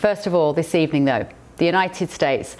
First of all, this evening though, the United States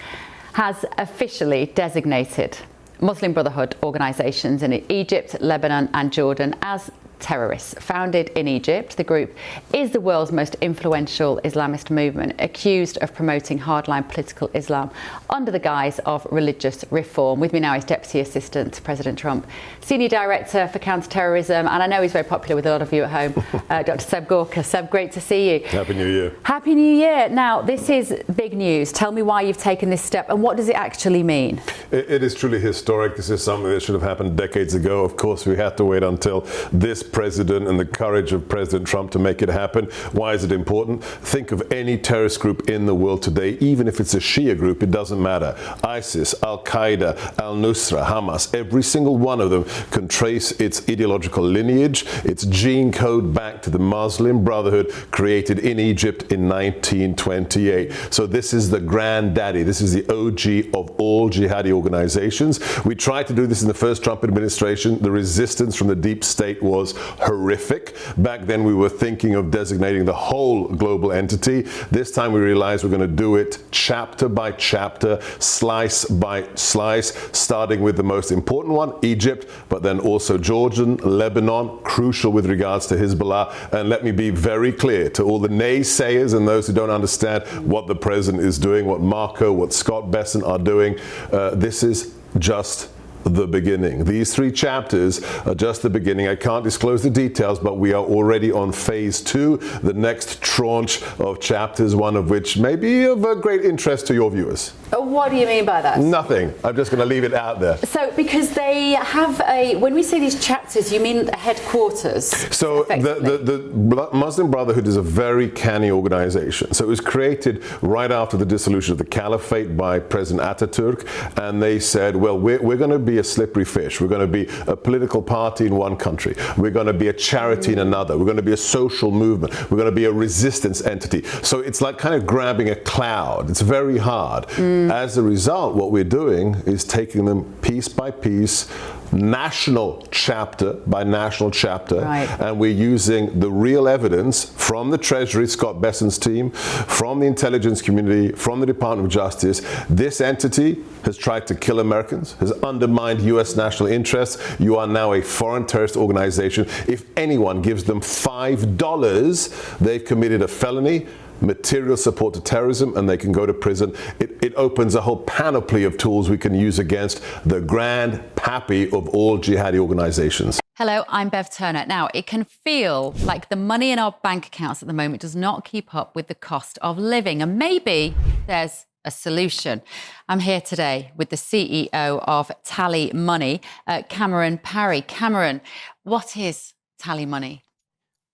has officially designated Muslim Brotherhood organisations in Egypt, Lebanon and Jordan as terrorists. Founded in Egypt, the group is the world's most influential Islamist movement, accused of promoting hardline political Islam under the guise of religious reform. With me now is Deputy Assistant to President Trump, Senior Director for Counter-Terrorism, and I know he's very popular with a lot of you at home, Dr. Seb Gorka. Seb, great to see you. Happy New Year. Happy New Year. Now, this is big news. Tell me why you've taken this step and what does it actually mean? It is truly historic. This is something that should have happened decades ago. Of course, we had to wait until this president and the courage of President Trump to make it happen. Why is it important? Think of any terrorist group in the world today, even if it's a Shia group, it doesn't matter. ISIS, Al-Qaeda, Al-Nusra, Hamas, every single one of them can trace its ideological lineage, its gene code back to the Muslim Brotherhood created in Egypt in 1928. So this is the granddaddy. This is the OG of all jihadi organizations. We tried to do this in the first Trump administration. The resistance from the deep state was horrific. Back then we were thinking of designating the whole global entity. This time we realized we're going to do it chapter by chapter, slice by slice, starting with the most important one, Egypt, but then also Jordan, Lebanon, crucial with regards to Hezbollah. And let me be very clear to all the naysayers and those who don't understand what the president is doing, what Marco, what Scott Bessent are doing. This is just the beginning. These 3 chapters are just the beginning. I can't disclose the details, but we are already on phase 2, the next tranche of chapters, one of which may be of great interest to your viewers. What do you mean by that? Nothing. I'm just going to leave it out there. So, because they have when we say these chapters, you mean headquarters? So the Muslim Brotherhood is a very canny organization. So it was created right after the dissolution of the caliphate by President Ataturk, and they said, well, we're going to be a slippery fish. We're going to be a political party in one country. We're going to be a charity in another. We're going to be a social movement. We're going to be a resistance entity. So it's like kind of grabbing a cloud. It's very hard. As a result, what we're doing is taking them piece by piece, national chapter by national chapter, and we're using the real evidence from the Treasury, Scott Bessent's team, from the intelligence community, from the Department of Justice. This entity has tried to kill Americans, has undermined U.S. national interests. You are now a foreign terrorist organization. If anyone gives them $5, they've committed a felony, material support to terrorism, and they can go to prison. It opens a whole panoply of tools we can use against the grand pappy of all jihadi organizations. Hello, I'm Bev Turner. Now, it can feel like the money in our bank accounts at the moment does not keep up with the cost of living, and maybe there's a solution. I'm here today with the CEO of TallyMoney, Cameron Parry. Cameron, what is TallyMoney?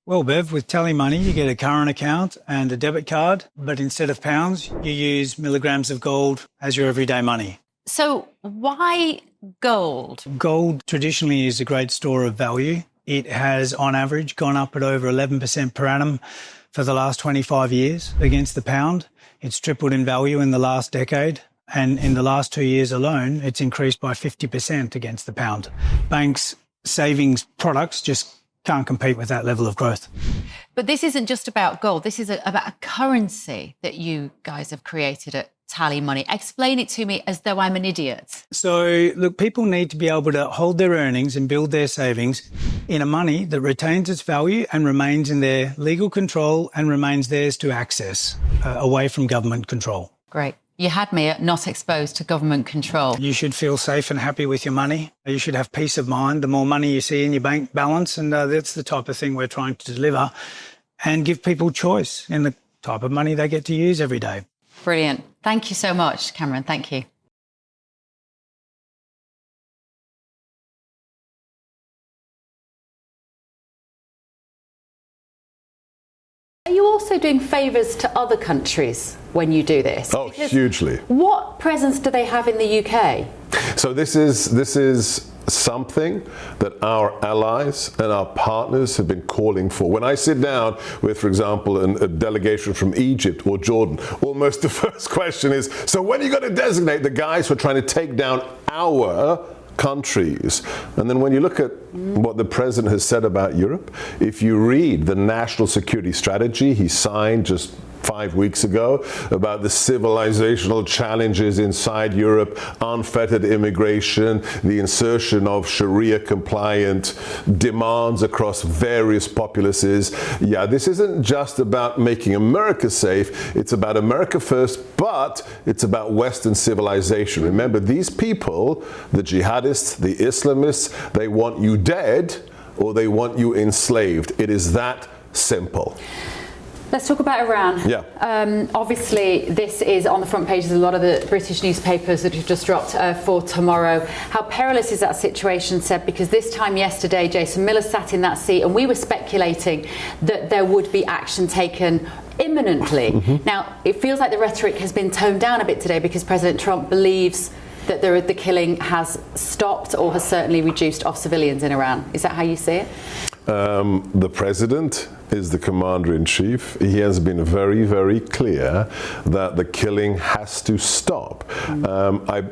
Well, Bev, with TallyMoney, you get a current account and a debit card, but instead of pounds, you use milligrams of gold as your everyday money. So why gold? Gold traditionally is a great store of value. It has, on average, gone up at over 11% per annum for the last 25 years against the pound. It's tripled in value in the last decade. And in the last 2 years alone, it's increased by 50% against the pound. Banks' savings products just can't compete with that level of growth. But this isn't just about gold. This is about a currency that you guys have created at TallyMoney. Explain it to me as though I'm an idiot. So, look, people need to be able to hold their earnings and build their savings in a money that retains its value and remains in their legal control and remains theirs to access, away from government control. Great. You had me at not exposed to government control. You should feel safe and happy with your money. You should have peace of mind. The more money you see in your bank balance, and that's the type of thing we're trying to deliver, and give people choice in the type of money they get to use every day. Brilliant. Thank you so much, Cameron. Thank you. Are you also doing favours to other countries when you do this? Oh, hugely. What presence do they have in the UK? So this is something that our allies and our partners have been calling for. When I sit down with, for example, a delegation from Egypt or Jordan, almost the first question is, so when are you going to designate the guys who are trying to take down our countries? And then when you look at what the president has said about Europe, if you read the national security strategy he signed just 5 weeks ago about the civilizational challenges inside Europe, unfettered immigration, the insertion of Sharia-compliant demands across various populaces. Yeah, this isn't just about making America safe, it's about America first, but it's about Western civilization. Remember, these people, the jihadists, the Islamists, they want you dead or they want you enslaved. It is that simple. Let's talk about Iran. Yeah. Obviously, this is on the front pages of a lot of the British newspapers that have just dropped for tomorrow. How perilous is that situation, Seb? Because this time yesterday, Jason Miller sat in that seat and we were speculating that there would be action taken imminently. Now, it feels like the rhetoric has been toned down a bit today because President Trump believes that the killing has stopped or has certainly reduced of civilians in Iran. Is that how you see it? The president is the commander-in-chief. He has been very, very clear that the killing has to stop. I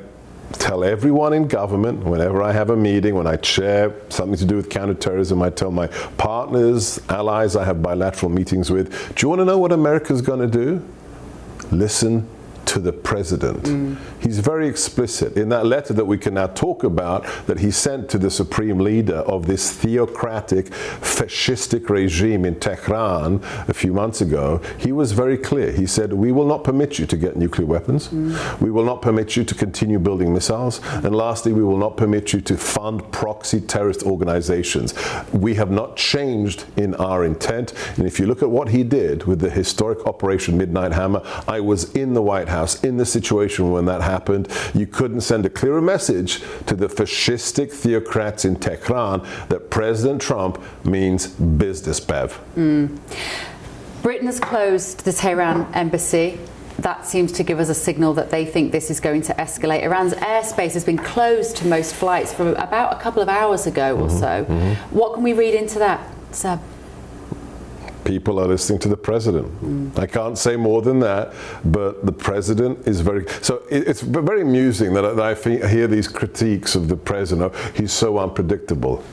tell everyone in government, whenever I have a meeting, when I chair something to do with counterterrorism, I tell my partners, allies I have bilateral meetings with, do you want to know what America's going to do? Listen to the president. He's very explicit in that letter that we can now talk about that he sent to the supreme leader of this theocratic, fascistic regime in Tehran a few months ago. He was very clear. He said, we will not permit you to get nuclear weapons. We will not permit you to continue building missiles. And lastly, we will not permit you to fund proxy terrorist organizations. We have not changed in our intent. And if you look at what he did with the historic Operation Midnight Hammer, I was in the White House in the situation when that happened. You couldn't send a clearer message to the fascistic theocrats in Tehran that President Trump means business, Bev. Britain has closed the Tehran embassy. That seems to give us a signal that they think this is going to escalate. Iran's airspace has been closed to most flights from about a couple of hours ago or so. What can we read into that, Seb? People are listening to the president. I can't say more than that, but the president is very... So it's very amusing that I hear these critiques of the president. Oh, he's so unpredictable.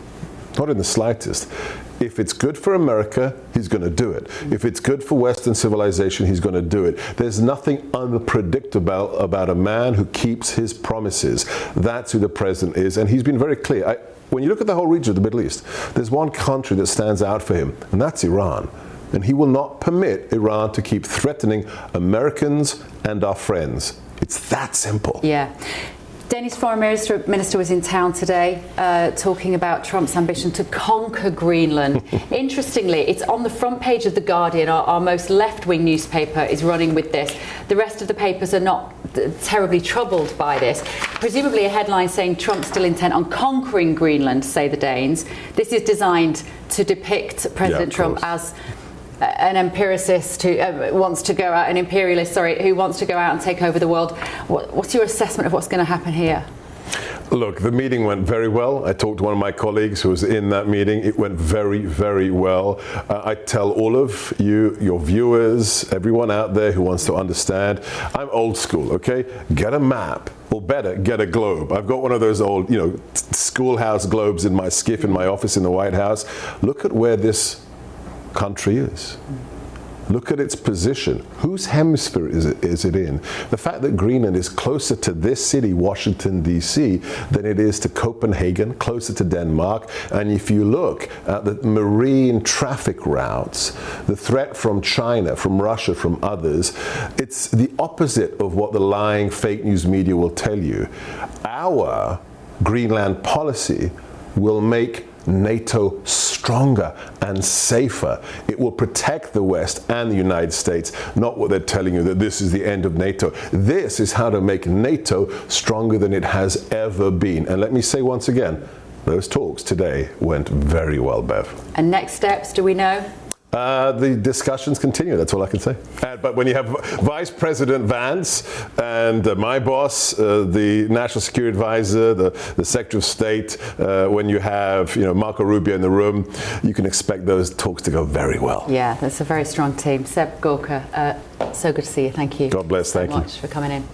Not in the slightest. If it's good for America, he's going to do it. If it's good for Western civilization, he's going to do it. There's nothing unpredictable about a man who keeps his promises. That's who the president is, and he's been very clear. When you look at the whole region of the Middle East, there's one country that stands out for him, and that's Iran. And he will not permit Iran to keep threatening Americans and our friends. It's that simple. Yeah. Danish Foreign Minister was in town today talking about Trump's ambition to conquer Greenland. Interestingly, it's on the front page of The Guardian. Our most left-wing newspaper is running with this. The rest of the papers are not terribly troubled by this. Presumably a headline saying Trump's still intent on conquering Greenland, say the Danes. This is designed to depict President Trump as an empiricist who wants to go out, an imperialist, sorry, who wants to go out and take over the world. What's your assessment of what's going to happen here? Look, the meeting went very well. I talked to one of my colleagues who was in that meeting. It went very, very well. I tell all of you, your viewers, everyone out there who wants to understand, I'm old school, okay? Get a map, or better, get a globe. I've got one of those old, schoolhouse globes in my skiff in my office in the White House. Look at where this country is. Look at its position. Whose hemisphere is it in? The fact that Greenland is closer to this city, Washington, D.C., than it is to Copenhagen, closer to Denmark. And if you look at the marine traffic routes, the threat from China, from Russia, from others, it's the opposite of what the lying fake news media will tell you. Our Greenland policy will make NATO stronger and safer. It will protect the West and the United States, not what they're telling you that this is the end of NATO. This is how to make NATO stronger than it has ever been. And let me say once again, those talks today went very well, Bev. And next steps, do we know? The discussions continue, that's all I can say. But when you have Vice President Vance and my boss, the National Security Advisor, the Secretary of State, when you have Marco Rubio in the room, you can expect those talks to go very well. Yeah, that's a very strong team. Seb Gorka, so good to see you. Thank you. God bless, thank you. Thank you so much for coming in.